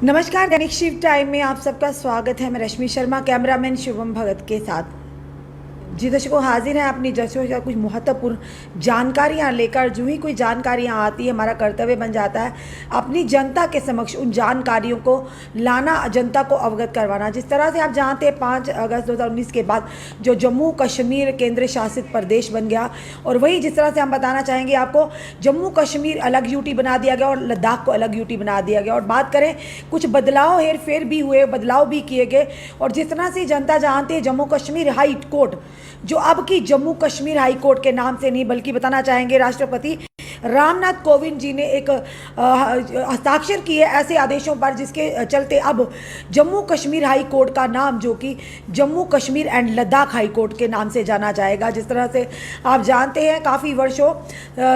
नमस्कार, दैनिक शिव टाइम में आप सबका स्वागत है। मैं रश्मि शर्मा, कैमरामैन शुभम भगत के साथ। जी दर्शकों, हाजिर हैं अपनी दर्शकों का कुछ महत्वपूर्ण जानकारियां लेकर। जो ही कोई जानकारियां आती है, हमारा कर्तव्य बन जाता है अपनी जनता के समक्ष उन जानकारियों को लाना, जनता को अवगत करवाना। जिस तरह से आप जानते हैं 5 अगस्त 2019 के बाद जो जम्मू कश्मीर केंद्र शासित प्रदेश बन गया, और वही जिस तरह से हम बताना चाहेंगे आपको, जम्मू कश्मीर अलग यूटी बना दिया गया और लद्दाख को अलग यूटी बना दिया गया। और बात करें, कुछ बदलाव, हेर फेर भी हुए, बदलाव भी किए गए। और जिस तरह से जनता जानती है, जम्मू कश्मीर हाई कोर्ट, जो अब की जम्मू कश्मीर हाई कोर्ट के नाम से नहीं बल्कि बताना चाहेंगे राष्ट्रपति रामनाथ कोविंद जी ने एक हस्ताक्षर किए ऐसे आदेशों पर, जिसके चलते अब जम्मू कश्मीर हाई कोर्ट का नाम जो कि Jammu Kashmir and Ladakh high court के नाम से जाना जाएगा। जिस तरह से आप जानते हैं काफ़ी वर्षों,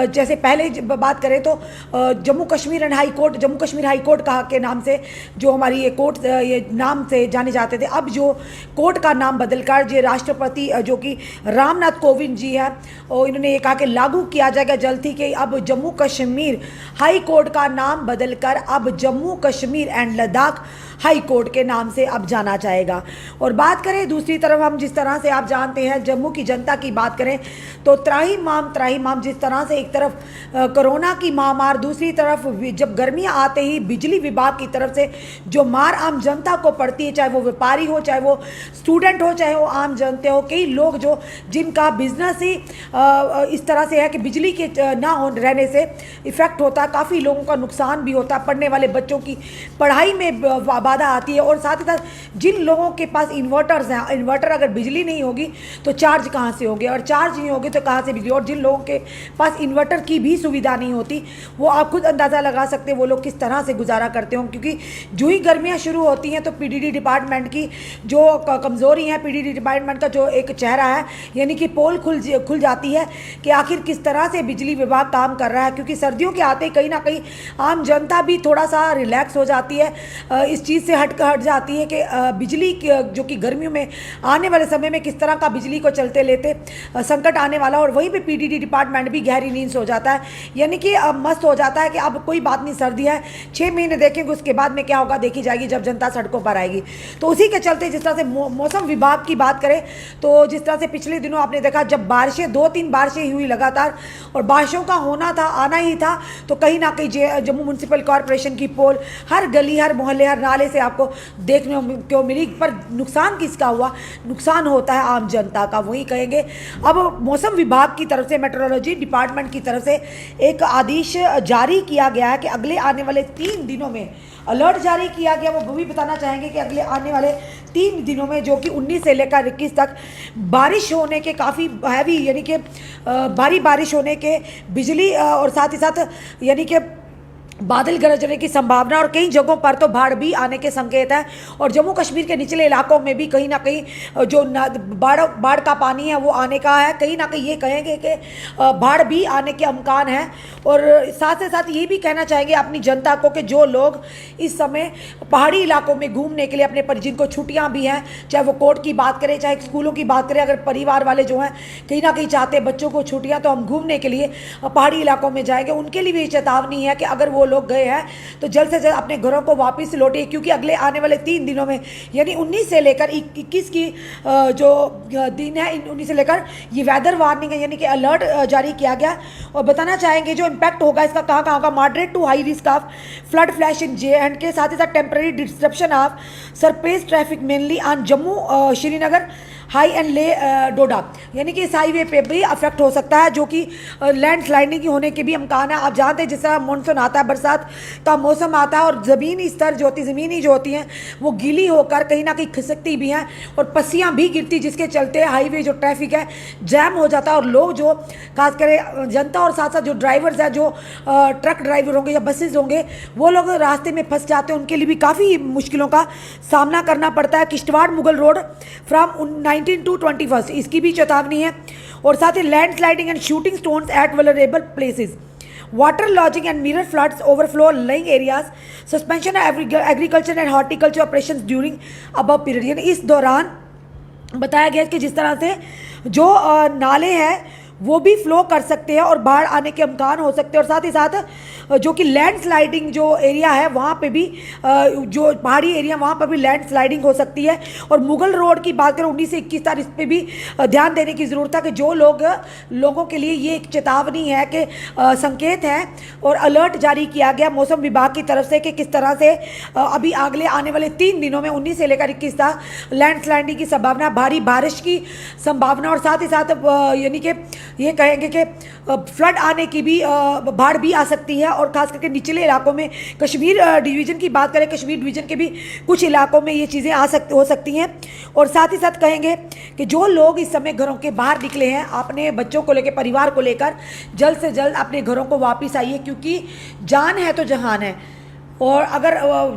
जैसे पहले बात करें तो Jammu Kashmir and high court, Jammu Kashmir high court कहा के नाम से जो हमारी ये कोर्ट ये नाम से जाने जाते थे, अब जो कोर्ट का नाम बदलकर जो राष्ट्रपति जो कि रामनाथ कोविंद जी है, और इन्होंने ये कहा कि लागू किया जाएगा जल्द ही, कि अब जम्मू कश्मीर हाई कोर्ट का नाम बदलकर अब Jammu Kashmir and Ladakh high court के नाम से अब जाना जाएगा। और बात करें दूसरी तरफ, हम जिस तरह से आप जानते हैं जम्मू की जनता की बात करें तो त्राहिमाम, जिस तरह से एक तरफ कोरोना की महामार, दूसरी तरफ जब गर्मियां आते ही बिजली विभाग की तरफ से जो मार आम जनता को पड़ती है, चाहे वो व्यापारी हो, चाहे वो स्टूडेंट हो, चाहे वो आम जनते हो, कई लोग जो जिनका बिजनेस ही इस तरह से है कि बिजली के ना हो रहने से इफेक्ट होता है, काफ़ी लोगों का नुकसान भी होता है, पढ़ने वाले बच्चों की पढ़ाई में बाधा आती है। और साथ ही साथ जिन लोगों के पास इन्वर्टर्स हैं, इन्वर्टर अगर बिजली नहीं होगी तो चार्ज कहाँ से होंगे, और चार्ज नहीं होगी तो कहाँ से बिजली, और जिन लोगों के पास इन्वर्टर की भी सुविधा नहीं होती, वो आप खुद अंदाज़ा लगा सकते हैं वो लोग किस तरह से गुजारा करते हों। क्योंकि जो ही गर्मियाँ शुरू होती हैं तो पीडीडी डिपार्टमेंट की जो कमज़ोरी है, पीडीडी डिपार्टमेंट का जो एक चेहरा है, यानी कि पोल खुल जाती है कि आखिर किस तरह से बिजली विभाग काम कर रहा है। क्योंकि सर्दियों के आते कहीं ना कहीं आम जनता भी थोड़ा सा रिलैक्स हो जाती है, इस चीज़ से हट जाती है कि बिजली जो कि गर्मियों में आने वाले समय में किस तरह का बिजली को चलते लेते संकट आने वाला। और वहीं पे पीडीडी डिपार्टमेंट भी गहरी नींद सो जाता है, यानी कि मस्त हो जाता है कि अब कोई बात नहीं, सर्दी है, 6 महीने देखेंगे, उसके बाद में क्या होगा देखी जाएगी जब जनता सड़कों पर आएगी। तो उसी के चलते जिस तरह से मौसम विभाग की बात करें तो जिस तरह से पिछले दिनों आपने देखा जब बारिशें 2-3 बारिशें हुई लगातार, और बारिशों का होना था, आना ही था, तो कहीं ना कहीं जम्मू म्यूनसिपल कॉरपोरेशन की पोल हर गली, हर मोहल्ले, हर नाले से आपको देखने को मिली। पर नुकसान किसका हुआ? नुकसान होता है आम जनता का। वही कहेंगे अब मौसम विभाग की तरफ से, मेट्रोलॉजी डिपार्टमेंट की तरफ से एक आदेश जारी किया गया है कि अगले आने वाले 3 दिनों में अलर्ट जारी किया गया। वो भी बताना चाहेंगे कि अगले आने वाले 3 दिनों में, जो कि 19 से लेकर 21 तक बारिश होने के, काफ़ी हैवी यानी कि भारी बारिश होने के, बिजली और साथ ही साथ यानी कि बादल गरजने की संभावना, और कई जगहों पर तो बाढ़ भी आने के संकेत हैं। और जम्मू कश्मीर के निचले इलाकों में भी कहीं ना कहीं जो बाढ़ का पानी है वो आने का है। कहीं ना कहीं ये कहेंगे कि बाढ़ भी आने के अमकान हैं। और साथ ही साथ ये भी कहना चाहेंगे अपनी जनता को कि जो लोग इस समय पहाड़ी इलाकों में घूमने के लिए अपने जिनको छुट्टियाँ भी हैं, चाहे वो कोर्ट की बात करें, चाहे स्कूलों की बात करें, अगर परिवार वाले जो हैं कहीं ना कहीं चाहते हैं बच्चों को छुट्टियाँ, तो हम घूमने के लिए पहाड़ी इलाकों में जाएंगे, उनके लिए भी चेतावनी है कि अगर वो लोग गए हैं तो जल्द से जल्द अपने घरों को वापस लौटिए। क्योंकि अगले आने वाले 3 दिनों में, यानी 19 से लेकर 21 की जो दिन है, 19 से लेकर ये वेदर वार्निंग है, यानी कि अलर्ट जारी किया गया। और बताना चाहेंगे जो इम्पैक्ट होगा इसका कहाँ होगा, moderate to high risk of flood flash in J and K, साथ ही साथ temporary disruption of surface traffic mainly on Jammu Srinagar high and Leh Doda, यानी कि इस हाईवे पे भी अफेक्ट हो सकता है, जो कि लैंडस्लाइडिंग होने के भी अमकान है। आप जानते हैं जिस तरह मानसून आता है, बरसात का मौसम आता है, और ज़मीनी स्तर जो होती, ज़मीनी जो होती हैं वो गीली होकर कहीं ना कहीं खिसकती भी हैं, और पस्सियाँ भी गिरती, जिसके चलते हाईवे जो ट्रैफिक है जैम हो जाता है। और लोग जो खास कर जनता और साथ साथ जो ड्राइवर्स हैं, जो ट्रक ड्राइवर होंगे या बसेज होंगे, वो लोग रास्ते में फंस जाते हैं, उनके लिए भी काफ़ी मुश्किलों का सामना करना पड़ता है। Kishtwar Mughal road from 19 to 21, इसकी भी चेतावनी है। और साथ ही landsliding and shooting stones at vulnerable places, water logging and minor floods, overflow lying areas, suspension of agriculture and horticulture operations during above period. इस दौरान बताया गया कि जिस तरह से जो नाले हैं वो भी फ्लो कर सकते हैं और बाढ़ आने के इम्कान हो सकते हैं। और साथ ही साथ जो कि लैंड स्लाइडिंग जो एरिया है वहाँ पे भी जो पहाड़ी एरिया वहाँ पर भी लैंड स्लाइडिंग हो सकती है। और मुगल रोड की बात करें 19 से 21 तारीख, इस पर भी ध्यान देने की ज़रूरत है कि जो लोगों के लिए ये एक चेतावनी है कि संकेत है और अलर्ट जारी किया गया मौसम विभाग की तरफ से कि किस तरह से अभी अगले आने वाले 3 दिनों में 19 से लेकर 21 तक लैंड स्लाइडिंग की संभावना, भारी बारिश की संभावना और साथ ही साथ यानी कि ये कहेंगे कि फ्लड आने की भी, बाढ़ भी आ सकती है। और खास करके निचले इलाकों में कश्मीर डिवीज़न की बात करें, कश्मीर डिवीज़न के भी कुछ इलाकों में ये चीज़ें हो सकती हैं। और साथ ही साथ कहेंगे कि जो लोग इस समय घरों के बाहर निकले हैं, अपने बच्चों को लेकर, परिवार को लेकर जल्द से जल्द अपने घरों को वापस आइए, क्योंकि जान है तो जहान है। और अगर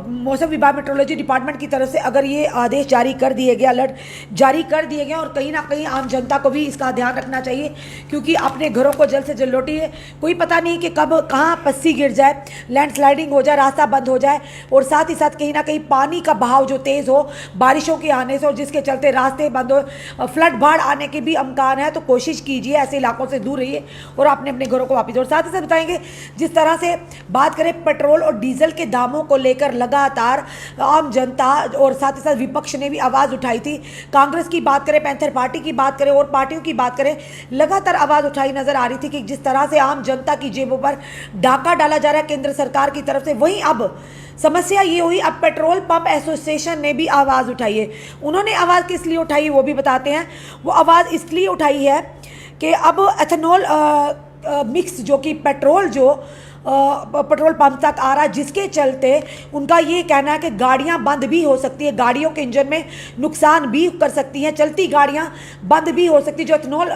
मौसम विभाग, मेट्रोलॉजी डिपार्टमेंट की तरफ से अगर ये आदेश जारी कर दिए गए, अलर्ट जारी कर दिए गए, और कहीं ना कहीं आम जनता को भी इसका ध्यान रखना चाहिए, क्योंकि अपने घरों को जल्द से जल्द लौटिए। कोई पता नहीं कि कब कहाँ पस्सी गिर जाए, लैंड स्लाइडिंग हो जाए, रास्ता बंद हो जाए। और साथ ही साथ कहीं ना कहीं पानी का बहाव जो तेज़ हो बारिशों के आने से, और जिसके चलते रास्ते बंद हो, फ्लड बाढ़ आने के भी इम्कान है। तो कोशिश कीजिए ऐसे इलाकों से दूर रहिए और अपने अपने घरों को वापस। और साथ ही साथ बताएंगे, जिस तरह से बात करें पेट्रोल और डीजल के दामों को लेकर लगातार आम जनता और साथ ही साथ विपक्ष ने भी आवाज़ उठाई थी। कांग्रेस की बात करें, पैंथर पार्टी की बात करें और पार्टियों की बात करें, लगातार आवाज़ उठाई नजर आ रही थी कि जिस तरह से आम जनता की जेबों पर डाका डाला जा रहा है केंद्र सरकार की तरफ से। वहीं अब समस्या ये हुई, अब पेट्रोल पंप एसोसिएशन ने भी आवाज़ उठाई है। उन्होंने आवाज़ किस लिए उठाई वो भी बताते हैं। वो आवाज़ इसलिए उठाई है कि अब एथेनॉल मिक्स जो कि पेट्रोल पेट्रोल पंप तक आ रहा है, जिसके चलते उनका ये कहना है कि गाड़ियां बंद भी हो सकती है, गाड़ियों के इंजन में नुकसान भी कर सकती हैं, चलती गाड़ियां बंद भी हो सकती है। जो एथेनॉल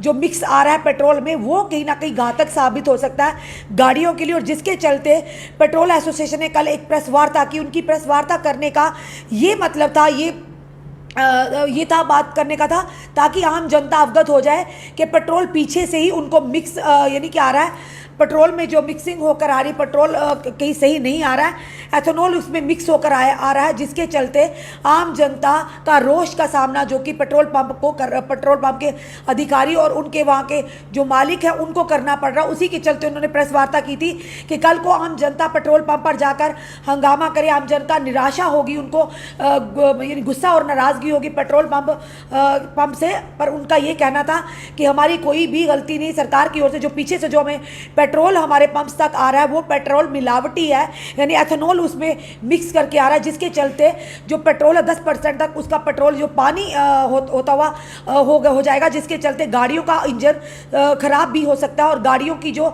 जो मिक्स आ रहा है पेट्रोल में, वो कहीं ना कहीं घातक साबित हो सकता है गाड़ियों के लिए। और जिसके चलते पेट्रोल एसोसिएशन ने कल एक प्रेस वार्ता की। उनकी प्रेस वार्ता करने का ये मतलब था, ये था, बात करने का था ताकि आम जनता अवगत हो जाए कि पेट्रोल पीछे से ही उनको मिक्स यानी कि आ रहा है, पेट्रोल में जो मिक्सिंग होकर आ रही, पेट्रोल कहीं सही नहीं आ रहा है, एथेनॉल उसमें मिक्स होकर आ रहा है, जिसके चलते आम जनता का रोष का सामना जो कि पेट्रोल पंप के अधिकारी और उनके वहाँ के जो मालिक हैं उनको करना पड़ रहा है। उसी के चलते उन्होंने प्रेस वार्ता की थी कि कल को आम जनता पेट्रोल पंप पर जाकर हंगामा करे, आम जनता निराशा होगी, उनको यानी गुस्सा और नाराज़गी होगी पेट्रोल पंप से। पर उनका ये कहना था कि हमारी कोई भी गलती नहीं, सरकार की ओर से जो पीछे से जो हमें पेट्रोल हमारे पंप्स तक आ रहा है वो पेट्रोल मिलावटी है, यानी एथेनॉल उसमें मिक्स करके आ रहा है, जिसके चलते जो पेट्रोल है 10% तक उसका पेट्रोल जो पानी होता हुआ हो जाएगा, जिसके चलते गाड़ियों का इंजन खराब भी हो सकता है और गाड़ियों की जो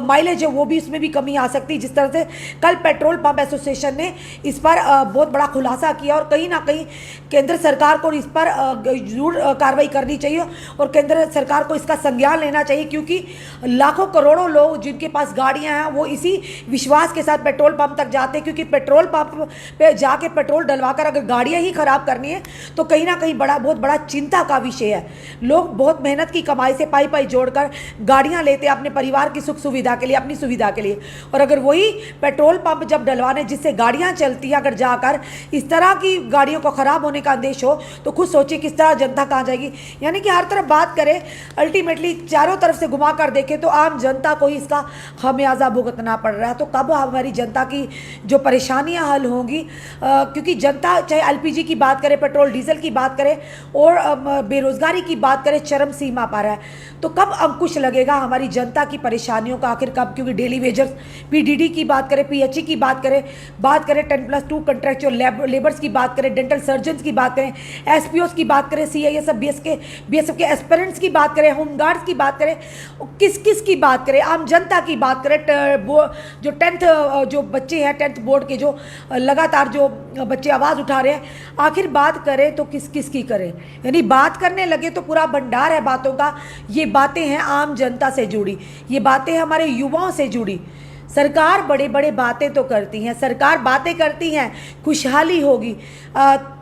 माइलेज है वो भी उसमें भी कमी आ सकती है। जिस तरह से कल पेट्रोल पंप एसोसिएशन ने इस पर बहुत बड़ा खुलासा किया और कहीं ना कहीं केंद्र सरकार को इस पर जरूर कार्रवाई करनी चाहिए और केंद्र सरकार को इसका संज्ञान लेना चाहिए, क्योंकि लाखों करोड़ों लोग जिनके पास गाड़ियां हैं वो इसी विश्वास के साथ पेट्रोल पंप तक जाते हैं, क्योंकि पेट्रोल पंप पे जाके पेट्रोल डलवाकर अगर गाड़ियां ही खराब करनी है तो कहीं ना कहीं बहुत बड़ा चिंता का विषय है। लोग बहुत मेहनत की कमाई से पाई जोड़कर गाड़ियां लेते हैं अपने परिवार की सुख सुविधा के लिए, अपनी सुविधा के लिए, और अगर वही पेट्रोल पंप जब डलवाने जिससे गाड़ियां चलती हैं अगर जाकर इस तरह की गाड़ियों को खराब होने का आदेश हो तो खुद सोचिए किस तरह जनता कहाँ जाएगी। यानी कि हर तरफ बात करें, अल्टीमेटली चारों तरफ से घुमा कर देखें तो आम जनता को ही इसका खमियाजा भुगतना पड़ रहा है। तो कब हमारी जनता की जो परेशानियां हल होंगी, क्योंकि जनता चाहे एलपीजी की बात करें, पेट्रोल डीजल की बात करें और बेरोजगारी की बात करें चरम सीमा पर है, तो कब अंकुश लगेगा हमारी जनता की परेशानियों का आखिर कब? क्योंकि डेली वेजर्स, पीडीडी की बात करें, पीएचई की बात करें 10+2 कॉन्ट्रैक्चुअल लेबर्स की बात करें, डेंटल सर्जन्स की बात करें, एसपीओस की बात करें, सीआईएसएफ बीएसएफ के एस्पिरेंट्स की बात करें, होमगार्ड्स की बात करें, किस की बात करें, आम जनता की बात करें, जो 10th जो बच्चे हैं 10th बोर्ड के जो लगातार जो बच्चे आवाज़ उठा रहे हैं, आखिर बात करें तो किस की करें? यानी बात करने लगे तो पूरा भंडार है बातों का। ये बातें हैं आम जनता से जुड़ी, ये बातें हमारे युवाओं से जुड़ी। सरकार बड़े बड़े बातें तो करती हैं, सरकार बातें करती हैं खुशहाली होगी,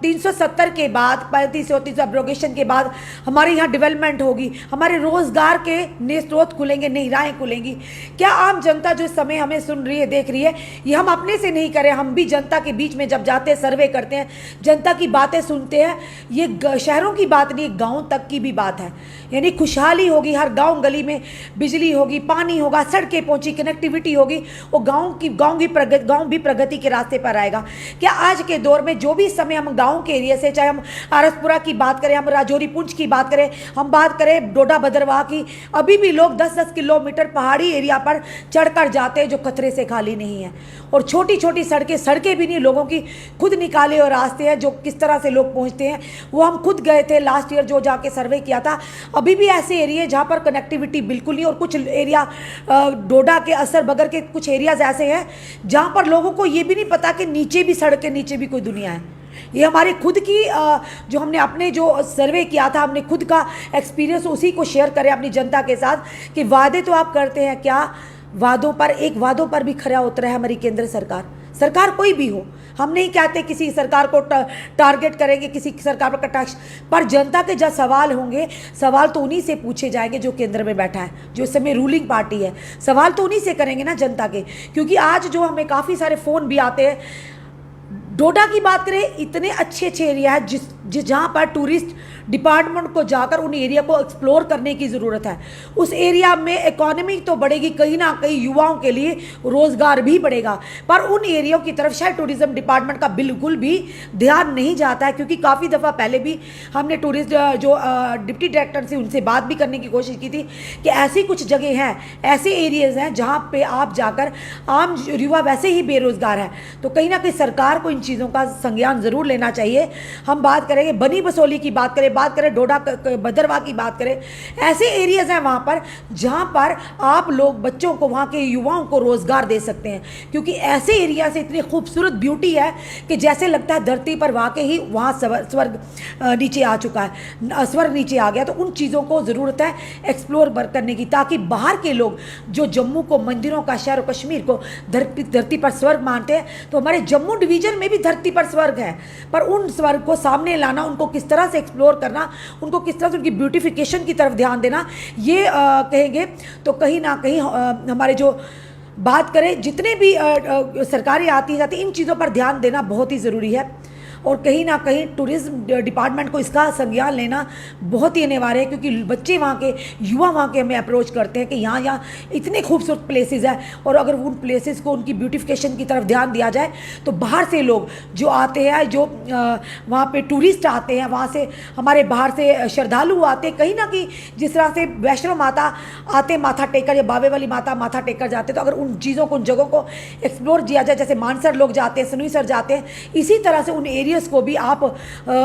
370 के बाद 35 एब्रोगेशन के बाद हमारे यहाँ डेवलपमेंट होगी, हमारे रोज़गार के नए स्रोत खुलेंगे, नई राहें खुलेंगी। क्या आम जनता जो इस समय हमें सुन रही है, देख रही है, ये हम अपने से नहीं करें, हम भी जनता के बीच में जब जाते हैं, सर्वे करते हैं, जनता की बातें सुनते हैं। ये शहरों की बात नहीं, गाँव तक की भी बात है। यानी खुशहाली होगी, हर गाँव गली में बिजली होगी, पानी होगा, सड़कें पहुँची, कनेक्टिविटी होगी, वो गांव भी प्रगति के रास्ते पर आएगा। क्या आज के दौर में जो भी समय हम गांव के एरिया से, चाहे हम आरसपुरा की बात करें, हम राजौरी पुंछ की बात करें, हम बात करें डोडा भद्रवाह की, अभी भी लोग 10-10 किलोमीटर पहाड़ी एरिया पर चढ़कर जाते हैं जो खतरे से खाली नहीं है। और छोटी छोटी सड़कें भी नहीं, लोगों की खुद निकाले और रास्ते हैं जो किस तरह से लोग पहुंचते हैं, वो हम खुद गए थे लास्ट ईयर जो जाके सर्वे किया था। अभी भी ऐसे एरिया जहाँ पर कनेक्टिविटी बिल्कुल नहीं, और कुछ एरिया डोडा के, असर बगर के कुछ एरियाज ऐसे हैं जहाँ पर लोगों को ये भी नहीं पता कि नीचे भी, सड़क के नीचे भी कोई दुनिया है। ये हमारी खुद की जो हमने अपने जो सर्वे किया था, हमने खुद का एक्सपीरियंस उसी को शेयर करें अपनी जनता के साथ कि वादे तो आप करते हैं, क्या वादों पर भी खरा उतरा है हमारी केंद्र सरकार कोई भी हो। हम नहीं कहते किसी सरकार को टारगेट करेंगे, किसी सरकार पर कटाक्ष, पर जनता के जब सवाल होंगे, सवाल तो उन्हीं से पूछे जाएंगे जो केंद्र में बैठा है, जो इस समय रूलिंग पार्टी है। सवाल तो उन्हीं से करेंगे ना, जनता के। क्योंकि आज जो हमें काफ़ी सारे फ़ोन भी आते हैं, डोडा की बात करें, इतने अच्छे एरिया है जहाँ पर टूरिस्ट डिपार्टमेंट को जाकर उन एरिया को एक्सप्लोर करने की ज़रूरत है। उस एरिया में इकोनॉमी तो बढ़ेगी, कहीं ना कहीं युवाओं के लिए रोज़गार भी बढ़ेगा, पर उन एरियो की तरफ शायद टूरिज़्म डिपार्टमेंट का बिल्कुल भी ध्यान नहीं जाता है। क्योंकि काफ़ी दफ़ा पहले भी हमने टूरिस्ट जो डिप्टी डायरेक्टर से उनसे बात भी करने की कोशिश की थी कि ऐसी कुछ जगह हैं, ऐसे एरियाज़ हैं जहाँ पर आप जाकर, आम युवा वैसे ही बेरोज़गार है, तो कहीं ना कहीं सरकार को इन चीज़ों का संज्ञान ज़रूर लेना चाहिए। हम बात करेंगे बनी बसोली की बात करें डोडा भद्रवाह की बात करें, ऐसे एरियाज़ हैं वहाँ पर जहाँ पर आप लोग बच्चों को, वहाँ के युवाओं को रोज़गार दे सकते हैं। क्योंकि ऐसे एरिया से इतनी खूबसूरत ब्यूटी है कि जैसे लगता है धरती पर वाकई ही वहाँ स्वर्ग नीचे आ चुका है, स्वर्ग नीचे आ गया। तो उन चीज़ों को ज़रूरत है एक्सप्लोर करने की, ताकि बाहर के लोग जो जम्मू को, मंदिरों का शहर, कश्मीर को धरती पर स्वर्ग मानते हैं, तो हमारे जम्मू डिवीज़न में भी धरती पर स्वर्ग है, पर उन स्वर्ग को सामने लाना, उनको किस तरह से एक्सप्लोर करना, उनको किस तरह से उनकी ब्यूटिफिकेशन की तरफ ध्यान देना, ये कहेंगे तो कहीं ना कहीं हमारे जो बात करें, जितने भी सरकारें आती जाती, इन चीज़ों पर ध्यान देना बहुत ही ज़रूरी है। और कहीं ना कहीं टूरिज़्म डिपार्टमेंट को इसका संज्ञान लेना बहुत ही अनिवार्य है। क्योंकि बच्चे वहाँ के, युवा वहाँ के हमें अप्रोच करते हैं कि यहाँ इतने खूबसूरत प्लेसेस हैं, और अगर उन प्लेसेस को, उनकी ब्यूटिफिकेशन की तरफ ध्यान दिया जाए तो बाहर से लोग जो आते हैं, जो वहाँ पे टूरिस्ट आते हैं, वहाँ से हमारे बाहर से श्रद्धालु आते हैं, कहीं ना कहीं जिस तरह से वैष्णो माता आते माथा टेकर, या बाबे वाली माता माथा टेकर जाते, तो अगर उन चीज़ों को, उन जगहों को एक्सप्लोर किया जाए, जैसे मानसर लोग जाते हैं, सनुईसर जाते हैं, इसी तरह से उन एरियाज़ को भी आप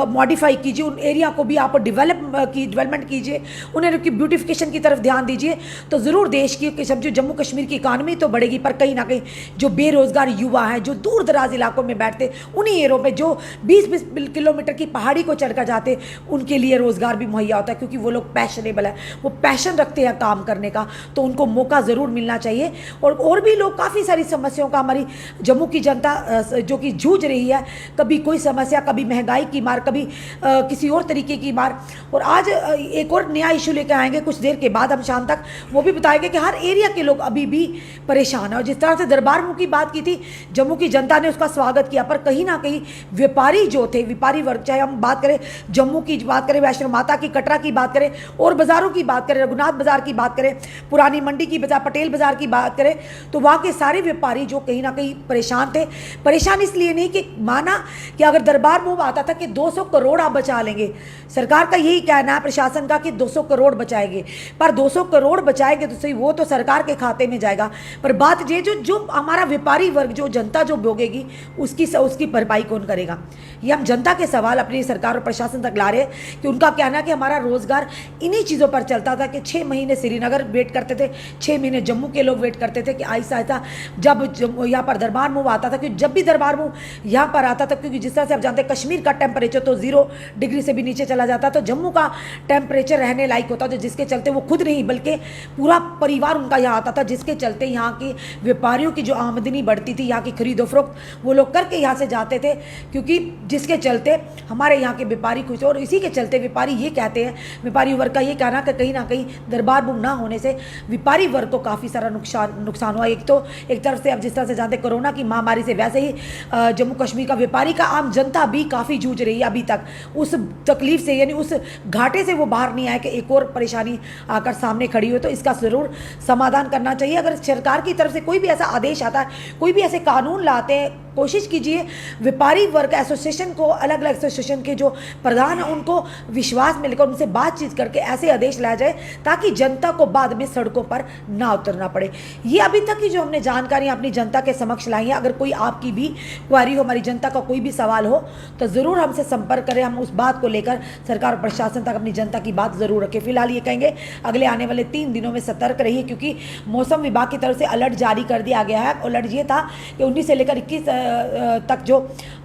मॉडिफाई कीजिए, उन एरिया को भी आप डेवलपमेंट कीजिए, उन्हें उनकी ब्यूटिफिकेशन की तरफ ध्यान दीजिए, तो ज़रूर देश की, समझो जम्मू कश्मीर की इकानमी तो बढ़ेगी, पर कहीं ना कहीं जो बेरोज़गार युवा हैं, जो दूर दराज इलाकों में बैठते, उन्हीं एरियों में जो 20-20 किलोमीटर की पहाड़ी को चढ़कर जाते, उनके लिए रोज़गार भी मुहैया होता है। क्योंकि वो लोग पैशनेबल है, वो पैशन रखते हैं काम करने का, तो उनको मौका ज़रूर मिलना चाहिए। और भी लोग, काफ़ी सारी समस्याओं का हमारी जम्मू की जनता जो कि जूझ रही है, कभी कोई समस्या, कभी महंगाई की मार, कभी किसी और तरीके की मार। और आज एक और नया इशू लेकर आएंगे कुछ देर के बाद हम शाम तक, वो भी बताएंगे कि हर एरिया के लोग अभी भी परेशान है। और जिस तरह से दरबार मुँह की बात की थी, जम्मू की जनता ने उसका स्वागत किया, पर कहीं ना कहीं व्यापारी जो थे, व्यापारी वर्ग, चाहे हम बात करें जम्मू की बात करें, वैष्णो माता की, कटरा की बात करें, और बाज़ारों की बात करें, रघुनाथ बाज़ार की बात करें, पुरानी मंडी की बाज़ार, पटेल बाज़ार की बात करें, तो वहाँ के सारे व्यापारी जो कहीं ना कहीं परेशान थे। परेशान इसलिए नहीं कि माना कि अगर दरबार मुँह आता था कि 200 करोड़ आप बचा लेंगे, सरकार का यही कहना है, प्रशासन का, कि 200 करोड़ बचाएंगे, पर 200 करोड़ बचाएंगे तो सही, वो तो सरकार के खाते में जाएगा, पर बात ये जो हमारा व्यापारी वर्ग, जो जनता जो भोगेगी, उसकी भरपाई कौन करेगा। ये हम जनता के सवाल अपनी सरकार और प्रशासन तक ला रहे हैं कि उनका कहना है कि हमारा रोज़गार इन्हीं चीज़ों पर चलता था कि 6 महीने श्रीनगर वेट करते थे, 6 महीने जम्मू के लोग वेट करते थे कि आहिस्ता आहिस्ता जब यहाँ पर दरबार मुँह आता था, क्योंकि जब भी दरबार मुँह यहाँ पर आता था, क्योंकि जिस तरह से आप जानते हैं कश्मीर का टेम्परेचर तो 0 डिग्री से भी नीचे चला जाता, तो जम्मू का टेम्परेचर रहने लायक होता था, जिसके चलते वो खुद नहीं बल्कि पूरा परिवार उनका यहाँ आता था, जिसके चलते यहाँ के व्यापारियों की जो आमदनी बढ़ती थी, यहाँ की खरीदो फरोख्त वो लोग करके यहाँ से जाते थे, क्योंकि जिसके चलते हमारे यहाँ के व्यापारी खुश थे। और इसी के चलते व्यापारी ये कहते हैं, व्यापारी वर्ग का ये कहना कि कहीं ना कहीं दरबार बुक ना होने से व्यापारी वर्ग को काफ़ी सारा नुकसान हुआ। एक तरफ से अब जिस तरह से जानते कोरोना की महामारी से, वैसे ही जम्मू कश्मीर का व्यापारी का आम जनता भी काफ़ी जूझ रही है अभी तक उस तकलीफ से, यानी उस घाटे से वो बाहर नहीं आए कि एक और परेशानी आकर सामने खड़ी हो। तो इसका ज़रूर समाधान करना चाहिए। अगर सरकार की तरफ से कोई भी ऐसा आदेश आता है, कोई भी ऐसे कानून लाते हैं, कोशिश कीजिए व्यापारी वर्ग एसोसिएशन को, अलग अलग एसोसिएशन के जो प्रधान हैं उनको विश्वास में लेकर उनसे बातचीत करके ऐसे आदेश लाया जाए ताकि जनता को बाद में सड़कों पर ना उतरना पड़े। ये अभी तक की जो हमने जानकारी अपनी जनता के समक्ष लाई है। अगर कोई आपकी भी क्वारी हो, हमारी जनता का कोई भी सवाल हो, तो ज़रूर हमसे संपर्क करें। हम उस बात को लेकर सरकार और प्रशासन तक अपनी जनता की बात ज़रूर रखें। फिलहाल ये कहेंगे अगले आने वाले 3 दिनों में सतर्क रहिए, क्योंकि मौसम विभाग की तरफ से अलर्ट जारी कर दिया गया है। अलर्ट ये था कि 19 से लेकर 21 तक जो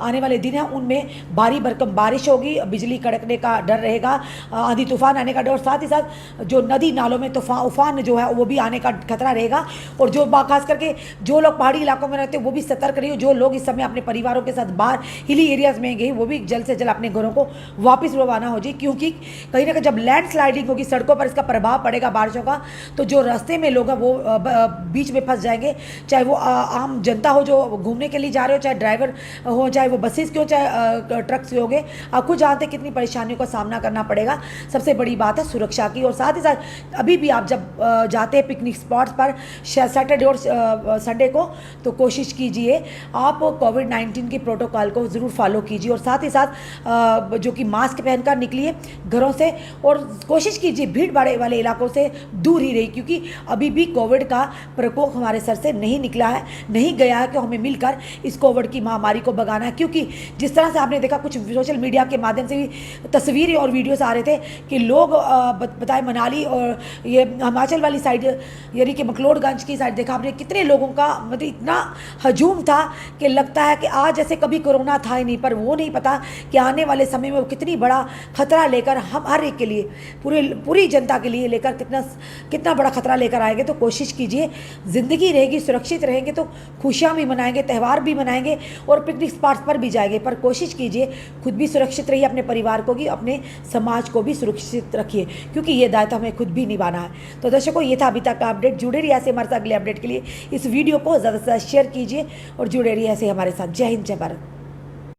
आने वाले दिन हैं उनमें भारी भरकम बारिश होगी, बिजली कड़कने का डर रहेगा, आंधी तूफान आने का डर, और साथ ही साथ जो नदी नालों में उफान जो है वो भी आने का खतरा रहेगा। और जो खास करके जो लोग पहाड़ी इलाकों में रहते हैं वो भी सतर्क रहिए। जो लोग इस समय अपने परिवारों के साथ बाहर हिली एरियाज में गए वो भी जल्द से जल्द अपने घरों को वापस रवाना हो जाए, क्योंकि कहीं ना कहीं जब लैंड स्लाइडिंग होगी, सड़कों पर इसका प्रभाव पड़ेगा बारिशों का, तो जो रास्ते में लोग हैं वो बीच में फंस जाएंगे। चाहे वो आम जनता हो जो घूमने के लिए जा रहे हो, चाहे ड्राइवर हो, चाहे वो बसेस के हो, चाहे ट्रक से होंगे, आप खुद जानते हैं कितनी परेशानियों का सामना करना पड़ेगा। सबसे बड़ी बात है सुरक्षा की। और साथ ही साथ अभी भी आप जब जाते हैं पिकनिक स्पॉट्स पर सैटरडे और संडे को, तो कोशिश कीजिए आप कोविड-19 के प्रोटोकॉल को ज़रूर फॉलो कीजिए। और साथ ही साथ जो कि मास्क पहनकर निकलिए घरों से, और कोशिश कीजिए भीड़ भाड़ वाले इलाकों से दूर ही रहिए, क्योंकि अभी भी कोविड का प्रकोप हमारे सर से नहीं निकला है, नहीं गया है कि हमें मिलकर इस कोविड की महामारी को भगाना है। क्योंकि जिस तरह से आपने देखा कुछ सोशल मीडिया के माध्यम से भी तस्वीरें और वीडियोस आ रहे थे कि लोग बताए मनाली और ये हिमाचल वाली साइड, यानी कि मकलोडगंज की साइड, देखा आपने कितने लोगों का मतलब इतना हजूम था कि लगता है कि आज जैसे कभी कोरोना था ही नहीं। पर वो नहीं पता कि आने वाले समय में वो कितनी बड़ा खतरा लेकर हम हर एक के लिए, पूरी जनता के लिए लेकर कितना बड़ा खतरा लेकर आएंगे। तो कोशिश कीजिए, ज़िंदगी रहेगी, सुरक्षित रहेंगे तो खुशियाँ भी मनाएंगे, त्यौहार भी मनाएंगे और पिकनिक स्पॉट्स पर भी जाएंगे। पर कोशिश कीजिए खुद भी सुरक्षित रहिए, अपने परिवार को भी, अपने समाज को भी सुरक्षित रखिए, क्योंकि ये दायित्व हमें खुद भी निभाना है। तो दर्शकों, ये था अभी तक का अपडेट। जुड़े रहिए ऐसे हमारे साथ अगले अपडेट के लिए। इस वीडियो को ज़्यादा से ज़्यादा शेयर कीजिए और जुड़े रहिए ऐसे हमारे साथ। जय हिंद, जय भारत।